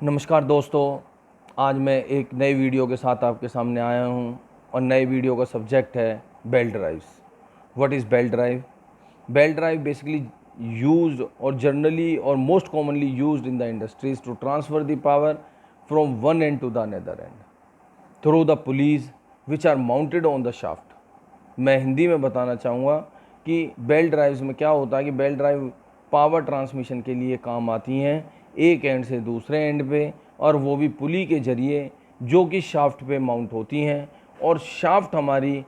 नमस्कार दोस्तों, आज मैं एक नई वीडियो के साथ आपके सामने आया हूं और नए वीडियो का सब्जेक्ट है belt drives. What is belt drive? Belt drive basically used और जनरली और most commonly used in the industries to transfer the power from one end to the another end through the pulleys which are mounted on the shaft. मैं हिंदी में बताना चाहूँगा कि belt drives में क्या होता है कि बेल्ट ड्राइव पावर ट्रांसमिशन के लिए काम आती हैं एक एंड से दूसरे एंड पे, और वो भी पुली के ज़रिए जो कि शाफ्ट पे माउंट होती हैं। और शाफ्ट हमारी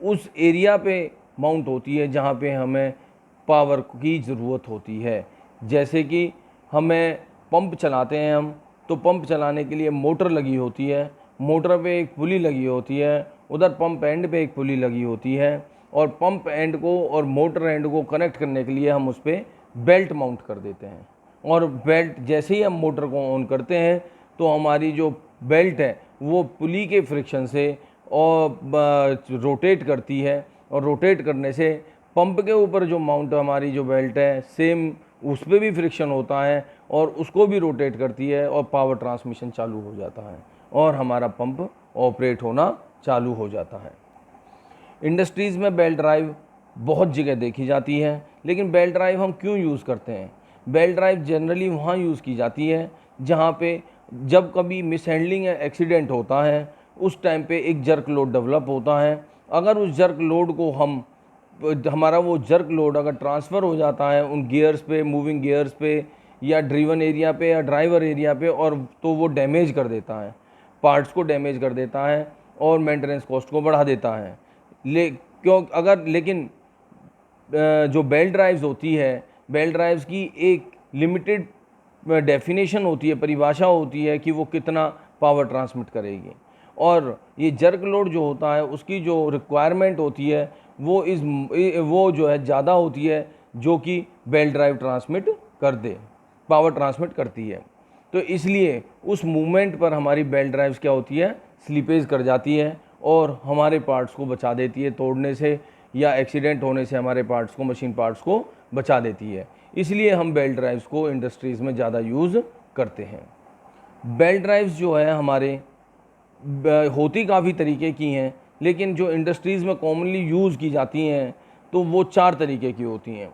उस एरिया पे माउंट होती है जहाँ पे हमें पावर की ज़रूरत होती है। जैसे कि हमें पंप चलाते हैं हम, तो पंप चलाने के लिए मोटर लगी होती है, मोटर पे एक पुली लगी होती है, उधर पंप एंड पे एक पुली लगी होती है, और पंप एंड को और मोटर एंड को कनेक्ट करने के लिए हम उस पर बेल्ट माउंट कर देते हैं। और बेल्ट जैसे ही हम मोटर को ऑन करते हैं तो हमारी जो बेल्ट है वो पुली के फ्रिक्शन से और रोटेट करती है, और रोटेट करने से पंप के ऊपर जो माउंट हमारी जो बेल्ट है सेम उस पर भी फ्रिक्शन होता है और उसको भी रोटेट करती है, और पावर ट्रांसमिशन चालू हो जाता है और हमारा पंप ऑपरेट होना चालू हो जाता है। इंडस्ट्रीज़ में बेल्ट ड्राइव बहुत जगह देखी जाती है, लेकिन बेल्ट ड्राइव हम क्यों यूज़ करते हैं? बेल्ट ड्राइव जनरली वहाँ यूज़ की जाती है जहाँ पे जब कभी मिसहैंडलिंग या एक्सीडेंट होता है, उस टाइम पे एक जर्क लोड डेवलप होता है। अगर उस जर्क लोड को हमारा वो जर्क लोड अगर ट्रांसफ़र हो जाता है उन गियर्स पे, मूविंग गियर्स पे, या ड्रिवन एरिया पे, या ड्राइवर एरिया पे, और तो वो डैमेज कर देता है, पार्ट्स को डैमेज कर देता है और मेंटेनेंस कॉस्ट को बढ़ा देता है। लेकिन जो बेल्ट ड्राइव्स होती है, बेल्ट ड्राइव्स की एक लिमिटेड डेफिनेशन होती है, परिभाषा होती है कि वो कितना पावर ट्रांसमिट करेगी, और ये जर्क लोड जो होता है उसकी जो रिक्वायरमेंट होती है वो जो है ज़्यादा होती है, जो कि बेल्ट ड्राइव ट्रांसमिट कर दे, पावर ट्रांसमिट करती है। तो इसलिए उस मूवमेंट पर हमारी बेल्ट ड्राइव्स क्या होती है, स्लीपेज कर जाती है और हमारे पार्ट्स को बचा देती है तोड़ने से, या एक्सीडेंट होने से हमारे पार्ट्स को, मशीन पार्ट्स को बचा देती है। इसलिए हम बेल्ट ड्राइव्स को इंडस्ट्रीज़ में ज़्यादा यूज़ करते हैं। बेल्ट ड्राइव्स जो है हमारे होती काफ़ी तरीके की हैं, लेकिन जो इंडस्ट्रीज़ में कॉमनली यूज़ की जाती हैं तो वो 4 तरीके की होती हैं।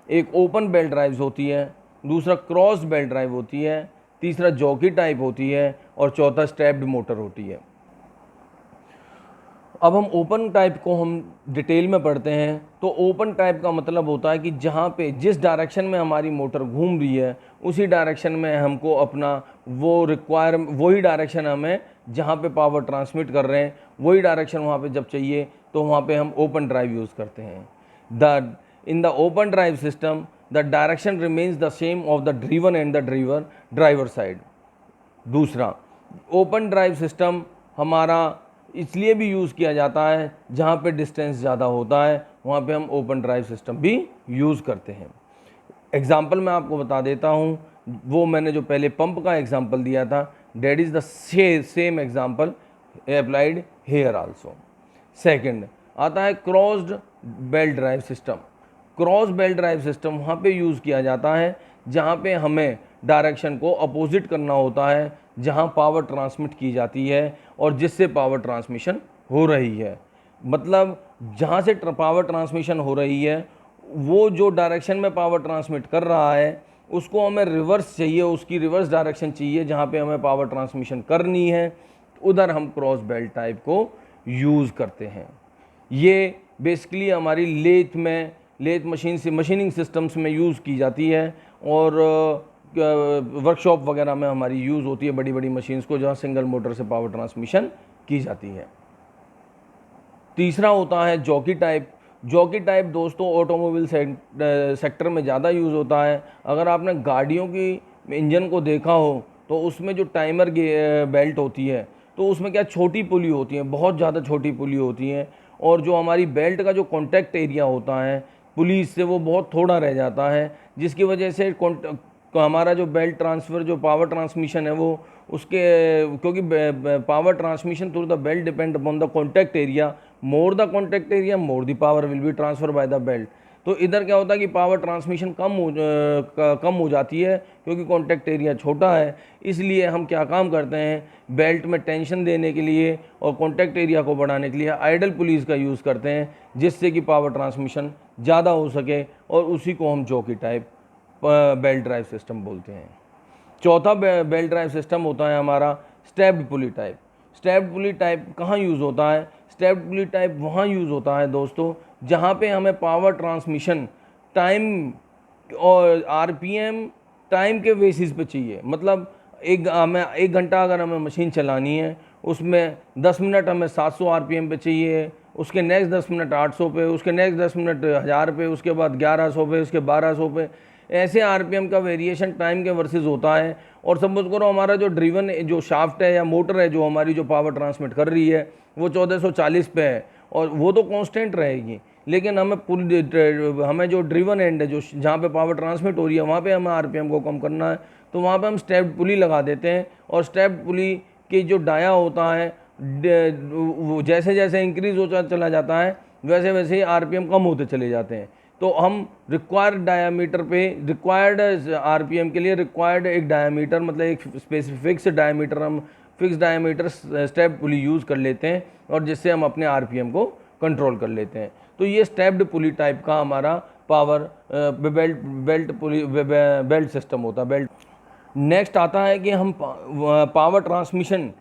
एक ओपन बेल्ट ड्राइव्स होती है, दूसरा क्रॉस बेल्ट ड्राइव होती है, तीसरा जॉकी टाइप होती है, और चौथा स्टेप्ड मोटर होती है। अब हम ओपन टाइप को हम डिटेल में पढ़ते हैं। तो ओपन टाइप का मतलब होता है कि जहाँ पे जिस डायरेक्शन में हमारी मोटर घूम रही है उसी डायरेक्शन में हमको अपना वही डायरेक्शन हमें जहाँ पे पावर ट्रांसमिट कर रहे हैं वही डायरेक्शन वहाँ पे जब चाहिए तो वहाँ पे हम ओपन ड्राइव यूज़ करते हैं। In the open drive system the direction remains the same of the driven and the driver side. दूसरा, ओपन ड्राइव सिस्टम हमारा इसलिए भी यूज़ किया जाता है जहाँ पे डिस्टेंस ज़्यादा होता है, वहाँ पे हम ओपन ड्राइव सिस्टम भी यूज़ करते हैं। एग्ज़ाम्पल मैं आपको बता देता हूँ, वो मैंने जो पहले पंप का एग्ज़ाम्पल दिया था, that is the same example applied here also. Second आता है crossed belt drive system. Cross belt drive system वहाँ पे यूज़ किया जाता है जहाँ पे हमें डायरेक्शन को अपोजिट करना होता है जहाँ पावर ट्रांसमिट की जाती है और जिससे पावर ट्रांसमिशन हो रही है। मतलब जहाँ से पावर ट्रांसमिशन हो रही है वो जो डायरेक्शन में पावर ट्रांसमिट कर रहा है उसको हमें रिवर्स चाहिए, उसकी रिवर्स डायरेक्शन चाहिए जहाँ पे हमें पावर ट्रांसमिशन करनी है, उधर हम क्रॉस बेल्ट टाइप को यूज़ करते हैं। ये बेसिकली हमारी लेथ मशीन से मशीनिंग सिस्टम्स में यूज़ की जाती है, और वर्कशॉप वगैरह में हमारी यूज़ होती है बड़ी बड़ी मशीन्स को जहाँ सिंगल मोटर से पावर ट्रांसमिशन की जाती है। तीसरा होता है जॉकी टाइप। जॉकी टाइप दोस्तों ऑटोमोबाइल सेक्टर में ज़्यादा यूज़ होता है। अगर आपने गाड़ियों की इंजन को देखा हो तो उसमें जो टाइमर बेल्ट होती है तो उसमें क्या छोटी पुली होती है, बहुत ज़्यादा छोटी पुली होती है, और जो हमारी बेल्ट का जो कॉन्टैक्ट एरिया होता है पुलिस से वो बहुत थोड़ा रह जाता है, जिसकी वजह से हमारा जो बेल्ट ट्रांसफ़र जो पावर ट्रांसमिशन है वो उसके क्योंकि power transmission through the belt depend upon the contact area, more the contact area more the power will be transfer by the belt. तो इधर क्या होता है कि पावर ट्रांसमिशन कम हो जाती है, क्योंकि कॉन्टैक्ट एरिया छोटा है। इसलिए हम क्या काम करते हैं, बेल्ट में टेंशन देने के लिए और कॉन्टैक्ट एरिया को बढ़ाने के लिए आइडल पुलीज़ का यूज़ करते हैं, जिससे कि पावर ट्रांसमिशन ज़्यादा हो सके, और उसी को हम jockey type belt drive system बोलते हैं। चौथा बेल्ट ड्राइव सिस्टम होता है हमारा स्टेप्ड पुली टाइप। स्टेप्ड पुली टाइप कहाँ यूज़ होता है? स्टेप्ड पुली टाइप वहाँ यूज़ होता है दोस्तों, जहाँ पे हमें पावर ट्रांसमिशन टाइम और आरपीएम टाइम के बेसिस पे चाहिए। मतलब हमें 1 घंटा अगर हमें मशीन चलानी है, उसमें 10 मिनट हमें 700 आरपीएम पे चाहिए, उसके नेक्स्ट 10 मिनट 800 पे, उसके नेक्स्ट 10 मिनट 1000 पे, उसके बाद 1100 पे, उसके 1200 पे, ऐसे आरपीएम का वेरिएशन टाइम के वर्सेस होता है। और सपोज करो हमारा जो ड्रिवन जो शाफ्ट है या मोटर है जो हमारी जो पावर ट्रांसमिट कर रही है वो 1440 पे है, और वो तो कांस्टेंट रहेगी, लेकिन हमें जो ड्रिवन एंड है, जो जहाँ पे पावर ट्रांसमिट हो रही है, वहाँ पे हमें आरपीएम को कम करना है, तो वहाँ पे हम स्टेप्ड पुली लगा देते हैं। और स्टेप्ड पुली के जो डाया होता है, वो जैसे जैसे इंक्रीज होता चला जाता है, वैसे वैसे ही आरपीएम कम होते चले जाते हैं। तो हम रिक्वायर्ड डायामीटर पे, रिक्वायर्ड आरपीएम के लिए रिक्वायर्ड एक डायामीटर, मतलब एक स्पेसिफिक्स डायामीटर, हम फिक्स डायामीटर स्टेप पुली यूज़ कर लेते हैं, और जिससे हम अपने आरपीएम को कंट्रोल कर लेते हैं। तो ये स्टेप्ड पुली टाइप का हमारा पावर बेल्ट सिस्टम होता है। बेल्ट नेक्स्ट आता है कि हम पावर ट्रांसमिशन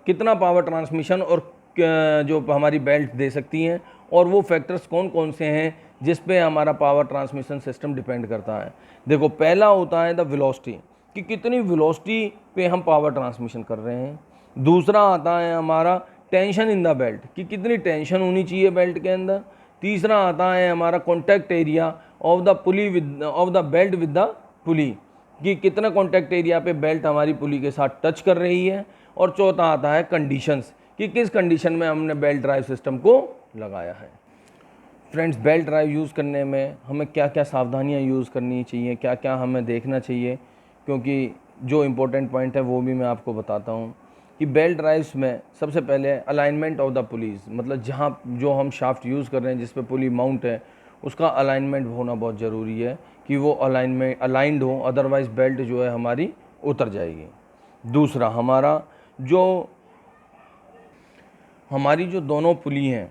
कितना पावर ट्रांसमिशन और जो हमारी बेल्ट दे सकती हैं, और वो फैक्टर्स कौन कौन से हैं जिस पे हमारा पावर ट्रांसमिशन सिस्टम डिपेंड करता है। देखो, पहला होता है द वेलोसिटी, कि कितनी वेलोसिटी पे हम पावर ट्रांसमिशन कर रहे हैं। दूसरा आता है हमारा टेंशन इन द बेल्ट, कि कितनी टेंशन होनी चाहिए बेल्ट के अंदर। तीसरा आता है हमारा contact area of the belt with the पुली, कि कितना कॉन्टैक्ट एरिया पे बेल्ट हमारी पुली के साथ टच कर रही है। और चौथा आता है कंडीशंस, कि किस कंडीशन में हमने बेल्ट ड्राइव सिस्टम को लगाया है। फ्रेंड्स, बेल्ट ड्राइव यूज़ करने में हमें क्या क्या सावधानियां यूज़ करनी चाहिए, क्या क्या हमें देखना चाहिए, क्योंकि जो इम्पोर्टेंट पॉइंट है वो भी मैं आपको बताता हूँ। कि बेल्ट ड्राइव्स में सबसे पहले अलाइनमेंट ऑफ द पुलीज़, मतलब जहाँ जो हम शाफ्ट यूज़ कर रहे हैं, जिस पे पुली माउंट है, उसका अलाइनमेंट होना बहुत ज़रूरी है, कि वो अलाइंड हो, अदरवाइज़ बेल्ट जो है हमारी उतर जाएगी। दूसरा, हमारी जो दोनों पुली हैं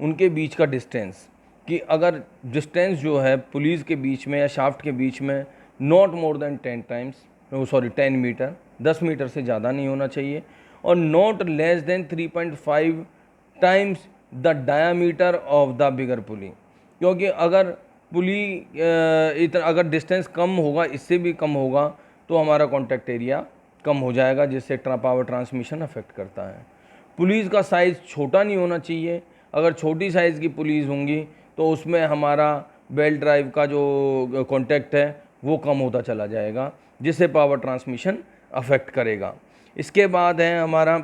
उनके बीच का डिस्टेंस, कि अगर डिस्टेंस जो है पुलीज़ के बीच में या शाफ्ट के बीच में not more than 10 metre, 10 metre से ज़्यादा नहीं होना चाहिए, और not less than 3.5 times the diameter of the bigger pulley. क्योंकि अगर अगर डिस्टेंस कम होगा, इससे भी कम होगा, तो हमारा कॉन्टैक्ट एरिया कम हो जाएगा, जिससे पावर ट्रांसमिशन अफेक्ट करता है। पुलीज़ का साइज़ छोटा नहीं होना चाहिए। अगर छोटी साइज़ की पुलीज़ होंगी तो उसमें हमारा बेल्ट ड्राइव का जो कॉन्टैक्ट है वो कम होता चला जाएगा, जिससे पावर ट्रांसमिशन अफेक्ट करेगा। इसके बाद है हमारा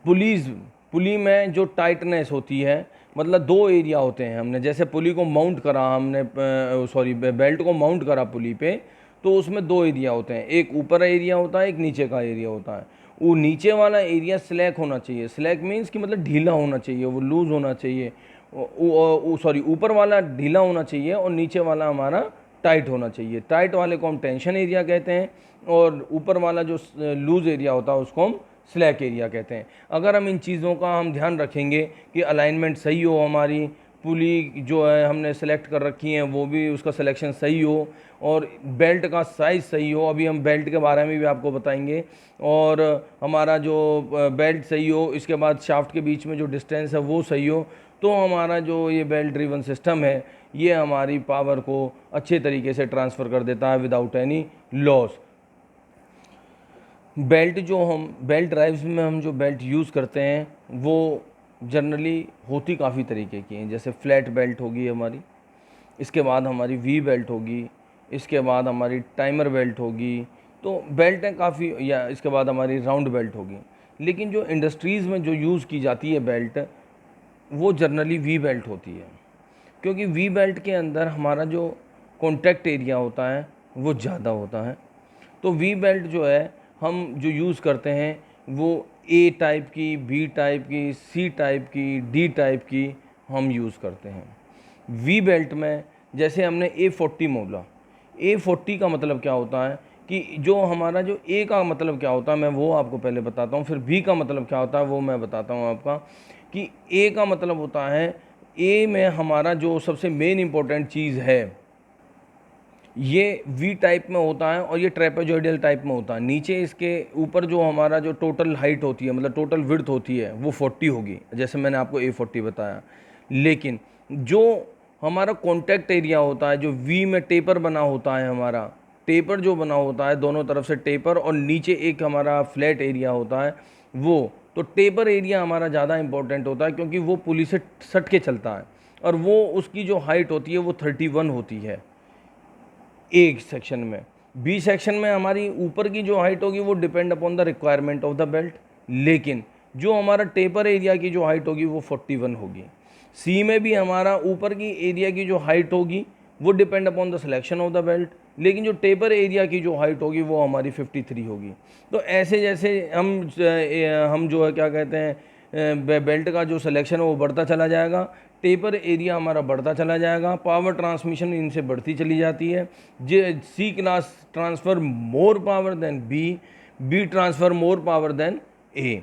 पुली में जो टाइटनेस होती है, मतलब 2 एरिया होते हैं। हमने जैसे पुली को माउंट करा, बेल्ट को माउंट करा पुली पे, तो उसमें 2 एरिया होते हैं, एक ऊपर एरिया होता है, एक नीचे का एरिया होता है। वो नीचे वाला एरिया स्लैक होना चाहिए। स्लैक मीन्स कि मतलब ढीला होना चाहिए, वो लूज़ होना चाहिए। ऊपर वाला ढीला होना चाहिए और नीचे वाला हमारा टाइट होना चाहिए। टाइट वाले को हम टेंशन एरिया कहते हैं, और ऊपर वाला जो लूज़ एरिया होता है उसको हम स्लैक एरिया कहते हैं। अगर हम इन चीज़ों का हम ध्यान रखेंगे कि अलाइनमेंट सही हो, हमारी पुली जो है हमने सेलेक्ट कर रखी है वो भी उसका सिलेक्शन सही हो, और बेल्ट का साइज़ सही हो, अभी हम बेल्ट के बारे में भी आपको बताएंगे, और हमारा जो बेल्ट सही हो, इसके बाद शाफ्ट के बीच में जो डिस्टेंस है वो सही हो, तो हमारा जो ये बेल्ट ड्रिवन सिस्टम है ये हमारी पावर को अच्छे तरीके से ट्रांसफ़र कर देता है without any loss. Belt drives में हम जो बेल्ट यूज़ करते हैं वो जनरली होती काफ़ी तरीके की हैं। जैसे फ्लैट बेल्ट होगी हमारी, इसके बाद हमारी वी बेल्ट होगी, इसके बाद हमारी टाइमर बेल्ट होगी, तो बेल्ट है काफ़ी, या इसके बाद हमारी राउंड बेल्ट होगी। लेकिन जो इंडस्ट्रीज़ में जो यूज़ की जाती है बेल्ट, वो जनरली वी बेल्ट होती है, क्योंकि वी बेल्ट के अंदर हमारा जो कॉन्टैक्ट एरिया होता है वो ज़्यादा होता है। तो वी बेल्ट जो है हम जो यूज़ करते हैं वो ए टाइप की, बी टाइप की, सी टाइप की, डी टाइप की हम यूज़ करते हैं। वी बेल्ट में जैसे हमने A40 बोला, A40 का मतलब क्या होता है कि जो हमारा जो ए का मतलब क्या होता है मैं वो आपको पहले बताता हूँ, फिर वी का मतलब क्या होता है वो मैं बताता हूँ आपका। कि ए का मतलब होता है, ए में हमारा जो सबसे मेन इंपॉर्टेंट चीज़ है ये वी टाइप में होता है और ये ट्रेपेजॉइडल टाइप में होता है। नीचे इसके ऊपर जो हमारा जो टोटल हाइट होती है, मतलब टोटल विड्थ होती है, वो 40 होगी, जैसे मैंने आपको A40 बताया। लेकिन जो हमारा कॉन्टैक्ट एरिया होता है, जो वी में टेपर बना होता है, हमारा टेपर जो बना होता है, दोनों तरफ से टेपर और नीचे एक हमारा फ्लैट एरिया होता है, वो तो टेपर एरिया हमारा ज़्यादा इंपॉर्टेंट होता है क्योंकि वो पुली से सट के चलता है और वो उसकी जो हाइट होती है वो 31 होती है एक सेक्शन में। बी सेक्शन में हमारी ऊपर की जो हाइट होगी वो depend upon the requirement of the belt, लेकिन जो हमारा टेपर एरिया की जो हाइट होगी वो 41 होगी। सी में भी हमारा ऊपर की एरिया की जो हाइट होगी वो depend upon the selection of the belt, लेकिन जो टेपर एरिया की जो हाइट होगी वो हमारी 53 होगी। तो ऐसे जैसे हम जो है क्या कहते हैं बेल्ट का जो सिलेक्शन है वो बढ़ता चला जाएगा, टेपर एरिया हमारा बढ़ता चला जाएगा, पावर ट्रांसमिशन इनसे बढ़ती चली जाती है। C class transfer more power than B, B transfer more power than A.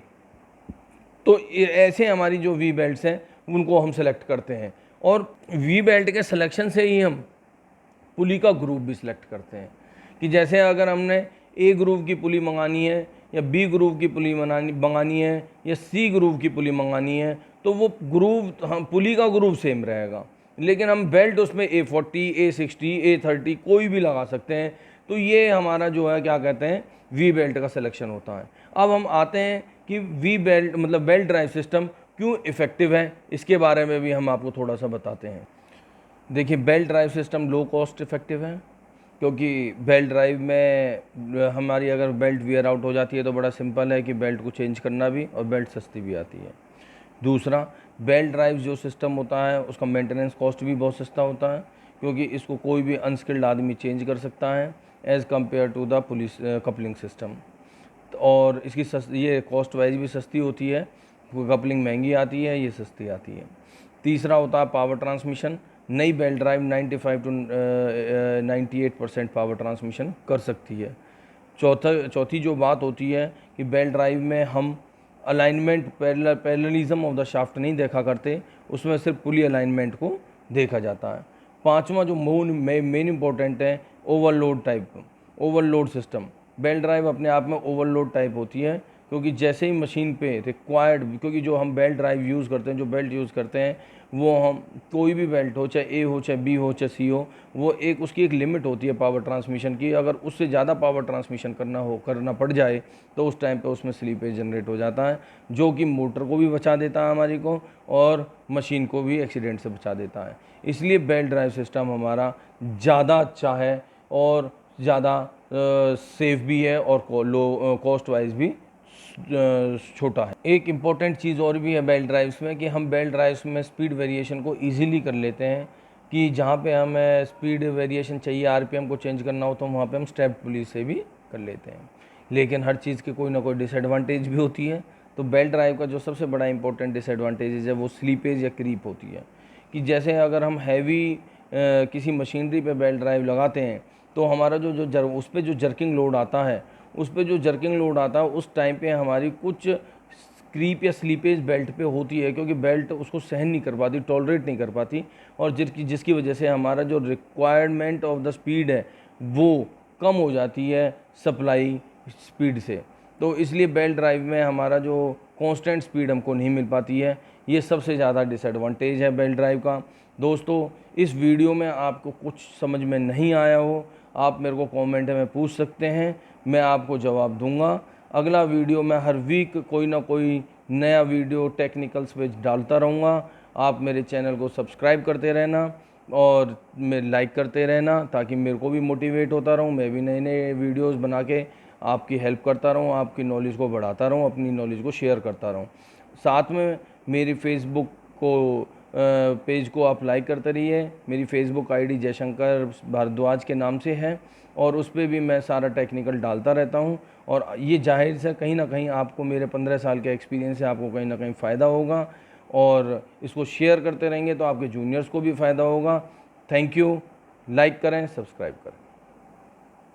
तो ऐसे हमारी जो वी बेल्ट्स हैं उनको हम सेलेक्ट करते हैं और वी बेल्ट के सिलेक्शन से ही हम पुली का ग्रुप भी सिलेक्ट करते हैं कि जैसे अगर हमने ए ग्रुप की पुली मंगानी है या बी ग्रुप की पुली मंगानी है या सी ग्रुप की पुली मंगानी है, तो वो ग्रुप हम पुली का ग्रुप सेम रहेगा, लेकिन हम बेल्ट उसमें A40, A60, A30 कोई भी लगा सकते हैं। तो ये हमारा जो है क्या कहते हैं वी बेल्ट का सिलेक्शन होता है। अब हम आते हैं कि वी बेल्ट मतलब बेल्ट ड्राइव सिस्टम क्यों इफ़ेक्टिव है, इसके बारे में भी हम आपको थोड़ा सा बताते हैं। देखिए, belt drive system low cost effective है क्योंकि बेल्ट ड्राइव में हमारी अगर बेल्ट वियर आउट हो जाती है तो बड़ा सिंपल है कि बेल्ट को चेंज करना भी, और बेल्ट सस्ती भी आती है। दूसरा, बेल्ट ड्राइव जो सिस्टम होता है उसका मेंटेनेंस कॉस्ट भी बहुत सस्ता होता है क्योंकि इसको कोई भी अनस्किल्ड आदमी चेंज कर सकता है as compare to the pulleys coupling system. और इसकी ये कॉस्ट वाइज भी सस्ती होती है, कपलिंग महंगी आती है, ये सस्ती आती है। तीसरा होता है पावर ट्रांसमिशन। नई belt drive 95 to 98% power transmission कर सकती है। चौथी जो बात होती है कि बेल्ट ड्राइव में हम alignment parallelism of the shaft नहीं देखा करते, उसमें सिर्फ पुली अलाइनमेंट को देखा जाता है। पांचवा जो मेन इंपॉर्टेंट है ओवरलोड सिस्टम। बेल्ट ड्राइव अपने आप में ओवरलोड टाइप होती है क्योंकि जैसे ही मशीन पे रिक्वायर्ड, क्योंकि जो हम बेल्ट ड्राइव यूज़ करते हैं, जो बेल्ट यूज़ करते हैं, वो हम कोई भी बेल्ट हो, चाहे ए हो, चाहे बी हो, चाहे सी हो, वो उसकी एक लिमिट होती है पावर ट्रांसमिशन की। अगर उससे ज़्यादा पावर ट्रांसमिशन करना पड़ जाए तो उस टाइम पे उसमें स्लीपेज जनरेट हो जाता है, जो कि मोटर को भी बचा देता है हमारी को, और मशीन को भी एक्सीडेंट से बचा देता है। इसलिए बेल्ट ड्राइव सिस्टम हमारा ज़्यादा अच्छा है और ज़्यादा सेफ भी है और लो कॉस्ट वाइज भी छोटा है। एक इम्पॉर्टेंट चीज़ और भी है बेल्ट ड्राइव्स में कि हम बेल्ट ड्राइव्स में स्पीड वेरिएशन को इजीली कर लेते हैं कि जहाँ पे हमें स्पीड वेरिएशन चाहिए, आरपीएम को चेंज करना हो, तो वहाँ पे हम स्टेप पुली से भी कर लेते हैं। लेकिन हर चीज़ की कोई ना कोई डिसएडवांटेज भी होती है। तो बेल्ट ड्राइव का जो सबसे बड़ा इंपॉर्टेंट डिसएडवांटेज है वो स्लीपेज या क्रीप होती है कि जैसे अगर हम हैवी किसी मशीनरी पे बेल्ट ड्राइव लगाते हैं तो हमारा उस पर जो जर्किंग लोड आता है, उस टाइम पे हमारी कुछ क्रीप या स्लीपेज बेल्ट पे होती है क्योंकि बेल्ट उसको सहन नहीं कर पाती, टॉलरेट नहीं कर पाती, और जिसकी वजह से हमारा जो रिक्वायरमेंट ऑफ द स्पीड है वो कम हो जाती है सप्लाई स्पीड से। तो इसलिए बेल्ट ड्राइव में हमारा जो कांस्टेंट स्पीड हमको नहीं मिल पाती है, ये सबसे ज़्यादा डिसएडवांटेज है बेल्ट ड्राइव का। दोस्तों, इस वीडियो में आपको कुछ समझ में नहीं आया हो, आप मेरे को कमेंट में पूछ सकते हैं, मैं आपको जवाब दूंगा। अगला वीडियो मैं हर वीक कोई ना कोई नया वीडियो टेक्निकल्स पे डालता रहूँगा। आप मेरे चैनल को सब्सक्राइब करते रहना और लाइक करते रहना ताकि मेरे को भी मोटिवेट होता रहूँ, मैं भी नए नए वीडियोस बना के आपकी हेल्प करता रहूँ, आपकी नॉलेज को बढ़ाता रहूँ, अपनी नॉलेज को शेयर करता रहूँ। साथ में मेरी फेसबुक को पेज को आप लाइक करते रहिए। मेरी फेसबुक आईडी जयशंकर भारद्वाज के नाम से है और उस पर भी मैं सारा टेक्निकल डालता रहता हूँ, और ये जाहिर से कहीं ना कहीं आपको मेरे 15 साल के एक्सपीरियंस से आपको कहीं ना कहीं फ़ायदा होगा। और इसको शेयर करते रहेंगे तो आपके जूनियर्स को भी फ़ायदा होगा। Thank you. लाइक करें, सब्सक्राइब करें।